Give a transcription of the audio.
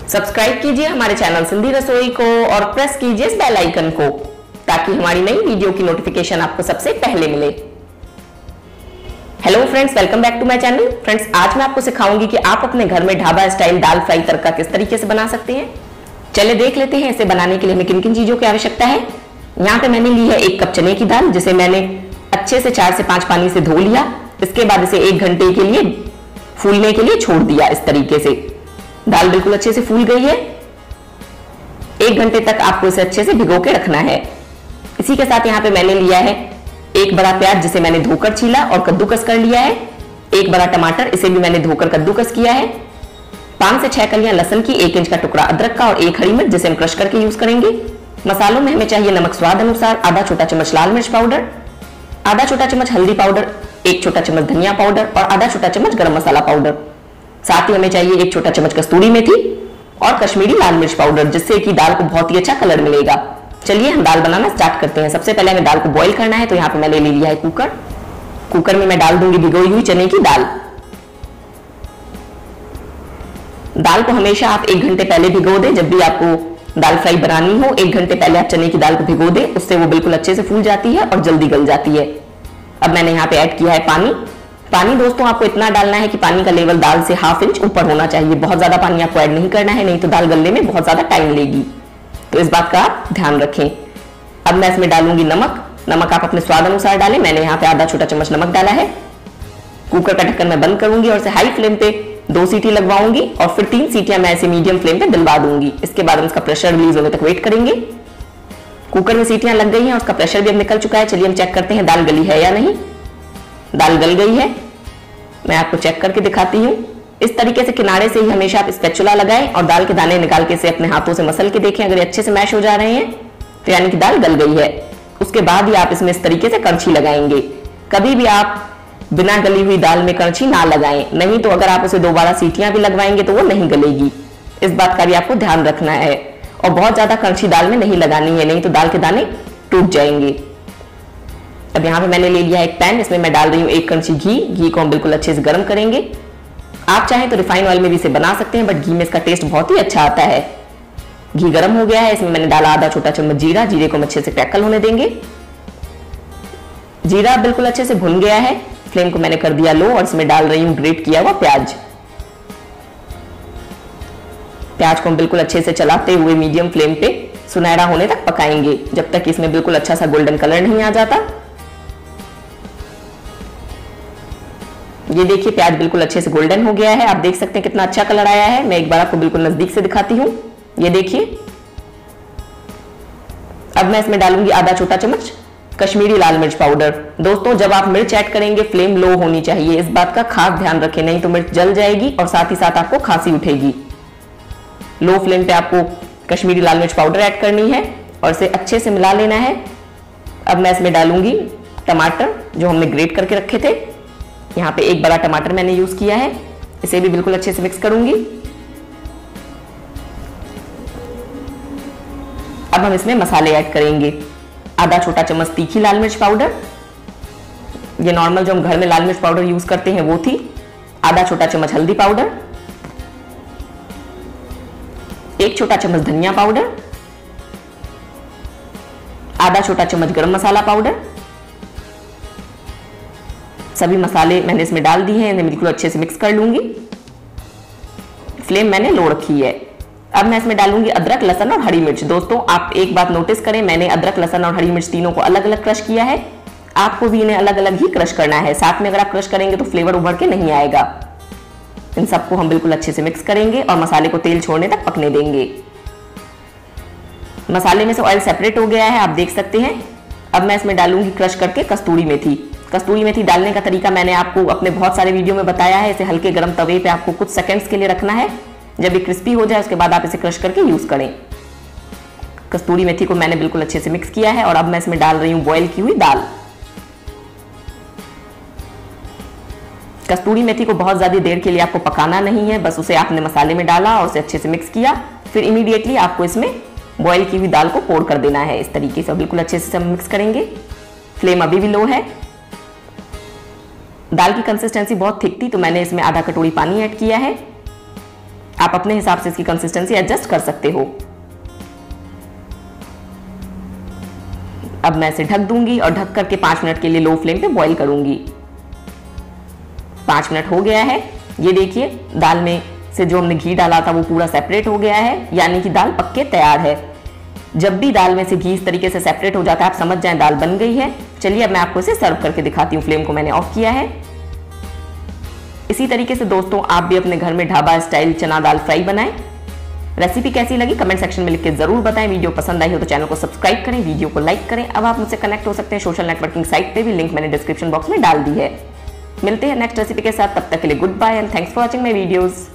Subscribe कीजिए हमारे channel Sindhi रसोई को और प्रेस कीजिए इस बेल आइकन को ताकि हमारी नई वीडियो की नोटिफिकेशन आपको सबसे पहले मिले। Hello friends, welcome back to my channel. Friends, आज मैं आपको सिखाऊंगी कि आप अपने घर में ढाबा स्टाइल दाल फ्राई तड़का किस तरीके से बना सकते हैं। चलिए देख लेते हैं इसे बनाने के लिए हमें किन किन चीजों की आवश्यकता है। यहाँ पे मैंने ली है 1 कप चने की दाल, जिसे मैंने अच्छे से 4 से 5 पानी से धो लिया। इसके बाद इसे 1 घंटे के लिए फूलने के लिए छोड़ दिया। इस तरीके से दाल बिल्कुल अच्छे से फूल गई है। 1 घंटे तक आपको इसे अच्छे से भिगो के रखना है। इसी के साथ यहाँ पे मैंने लिया है 1 बड़ा प्याज, जिसे मैंने धोकर छीला और कद्दूकस कर लिया है। 1 बड़ा टमाटर, इसे भी मैंने धोकर कद्दूकस किया है। 5 से 6 कलियां लहसुन की, 1 इंच का टुकड़ा अदरक का और 1 हरी मिर्च, जिसे हम क्रश करके यूज करेंगे। मसालों में हमें चाहिए नमक स्वाद अनुसार, आधा छोटा चम्मच लाल मिर्च पाउडर, आधा छोटा चम्मच हल्दी पाउडर, 1 छोटा चम्मच धनिया पाउडर और आधा छोटा चम्मच गरम मसाला पाउडर। साथ ही हमें चाहिए 1 छोटा चम्मच कस्तूरी मेथी और कश्मीरी लाल मिर्च पाउडर, जिससे कि दाल को बहुत ही अच्छा कलर मिलेगा। चलिए हम दाल बनाना स्टार्ट करते हैं। सबसे पहले हमें दाल को बॉईल करना है, तो यहाँ पे मैंने ले लिया है कुकर। कुकर में मैं डाल दूंगी भिगोई हुई चने की दाल। दाल को हमेशा आप 1 घंटे पहले भिगो दें। जब भी आपको दाल फ्राई बनानी हो, 1 घंटे पहले आप चने की दाल को भिगो दें, उससे वो बिल्कुल अच्छे से फूल जाती है और जल्दी गल जाती है। अब मैंने यहाँ पे ऐड किया है पानी। पानी दोस्तों आपको इतना डालना है कि पानी का लेवल दाल से 1/2 इंच ऊपर होना चाहिए। बहुत ज्यादा पानी आपको ऐड नहीं करना है, नहीं तो दाल गलने में बहुत ज्यादा टाइम लेगी, तो इस बात का आप ध्यान रखें। अब मैं इसमें डालूंगी नमक। नमक आप अपने स्वाद अनुसार डालें। मैंने यहाँ पे आधा छोटा चम्मच नमक डाला है। कुकर का ढक्कन मैं बंद करूंगी और इसे हाई फ्लेम पे 2 सीटी लगवाऊंगी और फिर 3 सीटियां मैं ऐसे मीडियम फ्लेम पे दिलवा दूंगी। इसके बाद हम इसका प्रेशर रिलीज होने तक वेट करेंगे। कुकर में सीटियां लग गई हैं, उसका प्रेशर भी अब निकल चुका है। चलिए हम चेक करते हैं दाल गली है या नहीं। दाल गल गई है, मैं आपको चेक करके दिखाती हूँ। इस तरीके से किनारे से ही हमेशा आप स्पैचुला लगाएं और दाल के दाने निकाल के इसे अपने हाथों से मसल के देखें। अगर ये अच्छे से मैश हो जा रहे हैं तो यानी कि दाल गल गई है। उसके बाद ही आप इसमें इस तरीके से करछी लगाएंगे। कभी भी आप बिना गली हुई दाल में करछी ना लगाएं, नहीं तो अगर आप उसे दोबारा सीटियां भी लगवाएंगे तो वो नहीं गलेगी। इस बात का भी आपको ध्यान रखना है और बहुत ज्यादा करछी दाल में नहीं लगानी है, नहीं तो दाल के दाने टूट जाएंगे। अब यहाँ पे मैंने ले लिया एक पैन, इसमें मैं डाल रही हूँ 1 कड़छी घी। घी को हम बिल्कुल अच्छे से गर्म करेंगे। आप चाहें तो रिफाइन ऑयल में भी इसे बना सकते हैं, बट घी में इसका टेस्ट बहुत ही अच्छा आता है। घी गर्म हो गया है, इसमें मैंने डाला आधा छोटा चम्मच जीरा। जीरे को हम अच्छे से क्रैकल होने देंगे। जीरा बिल्कुल अच्छे से भुन गया है। फ्लेम को मैंने कर दिया लो और इसमें डाल रही हूँ ग्रेट किया हुआ प्याज। प्याज को हम बिल्कुल अच्छे से चलाते हुए मीडियम फ्लेम पे सुनहरा होने तक पकाएंगे, जब तक इसमें बिल्कुल अच्छा सा गोल्डन कलर नहीं आ जाता। ये देखिए प्याज बिल्कुल अच्छे से गोल्डन हो गया है। आप देख सकते हैं कितना अच्छा कलर आया है। मैं एक बार आपको बिल्कुल नजदीक से दिखाती हूँ। ये देखिए। अब मैं इसमें डालूंगी आधा छोटा चम्मच कश्मीरी लाल मिर्च पाउडर। दोस्तों, जब आप मिर्च ऐड करेंगे फ्लेम लो होनी चाहिए, इस बात का खास ध्यान रखें, नहीं तो मिर्च जल जाएगी और साथ ही साथ आपको खांसी उठेगी। लो फ्लेम पे आपको कश्मीरी लाल मिर्च पाउडर ऐड करनी है और इसे अच्छे से मिला लेना है। अब मैं इसमें डालूंगी टमाटर जो हमने ग्रेट करके रखे थे। यहाँ पे 1 बड़ा टमाटर मैंने यूज किया है। इसे भी बिल्कुल अच्छे से मिक्स करूंगी। अब हम इसमें मसाले ऐड करेंगे। आधा छोटा चम्मच तीखी लाल मिर्च पाउडर, ये नॉर्मल जो हम घर में लाल मिर्च पाउडर यूज करते हैं वो थी। आधा छोटा चम्मच हल्दी पाउडर, 1 छोटा चम्मच धनिया पाउडर, आधा छोटा चम्मच गरम मसाला पाउडर। सभी मसाले मैंने इसमें डाल दिए हैं। इन्हें बिल्कुल अच्छे से मिक्स कर लूंगी। फ्लेम मैंने लो रखी है। अब मैं इसमें डालूंगी अदरक, लहसुन और हरी मिर्च। दोस्तों, आप एक बात नोटिस करें, मैंने अदरक, लहसुन और हरी मिर्च तीनों को अलग अलग क्रश किया है। आपको भी इन्हें अलग अलग ही क्रश करना है। साथ में अगर आप क्रश करेंगे तो फ्लेवर उभर के नहीं आएगा। इन सबको हम बिल्कुल अच्छे से मिक्स करेंगे और मसाले को तेल छोड़ने तक पकने देंगे। मसाले में से ऑयल सेपरेट हो गया है, आप देख सकते हैं। अब मैं इसमें डालूंगी क्रश करके कस्तूरी मेथी। कस्तूरी मेथी डालने का तरीका मैंने आपको अपने बहुत सारे वीडियो में बताया है। इसे हल्के गर्म तवे पे आपको कुछ सेकंड्स के लिए रखना है। जब ये क्रिस्पी हो जाए उसके बाद आप इसे क्रश करके यूज करें। कस्तूरी मेथी को मैंने बिल्कुल अच्छे से मिक्स किया है और अब मैं इसमें डाल रही हूँ बॉईल की हुई दाल। कस्तूरी मेथी को बहुत ज्यादा देर के लिए आपको पकाना नहीं है, बस उसे आपने मसाले में डाला और उसे अच्छे से मिक्स किया, फिर इमीडिएटली आपको इसमें बॉईल की हुई दाल को पोर कर देना है। इस तरीके से बिल्कुल अच्छे से हम मिक्स करेंगे। फ्लेम अभी भी लो है। दाल की कंसिस्टेंसी बहुत थिक थी तो मैंने इसमें आधा कटोरी पानी ऐड किया है। आप अपने हिसाब से इसकी कंसिस्टेंसी एडजस्ट कर सकते हो। अब मैं इसे ढक दूंगी और ढक करके 5 मिनट के लिए लो फ्लेम पे बॉईल करूंगी। 5 मिनट हो गया है। ये देखिए दाल में से जो हमने घी डाला था वो पूरा सेपरेट हो गया है, यानी कि दाल पक के तैयार है। जब भी दाल में से घी इस तरीके से सेपरेट हो जाता है आप समझ जाएं दाल बन गई है। चलिए अब मैं आपको इसे सर्व करके दिखाती हूँ। फ्लेम को मैंने ऑफ किया है। इसी तरीके से दोस्तों आप भी अपने घर में ढाबा स्टाइल चना दाल फ्राई बनाएं। रेसिपी कैसी लगी कमेंट सेक्शन में लिख के जरूर बताएं। वीडियो पसंद आई हो तो चैनल को सब्सक्राइब करें, वीडियो को लाइक करें। अब आप मुझसे कनेक्ट हो सकते हैं सोशल नेटवर्किंग साइट पे भी, लिंक मैंने डिस्क्रिप्शन बॉक्स में डाल दी है। मिलते हैं नेक्स्ट रेसिपी के साथ, तब तक के लिए goodbye and thanks for watching my videos.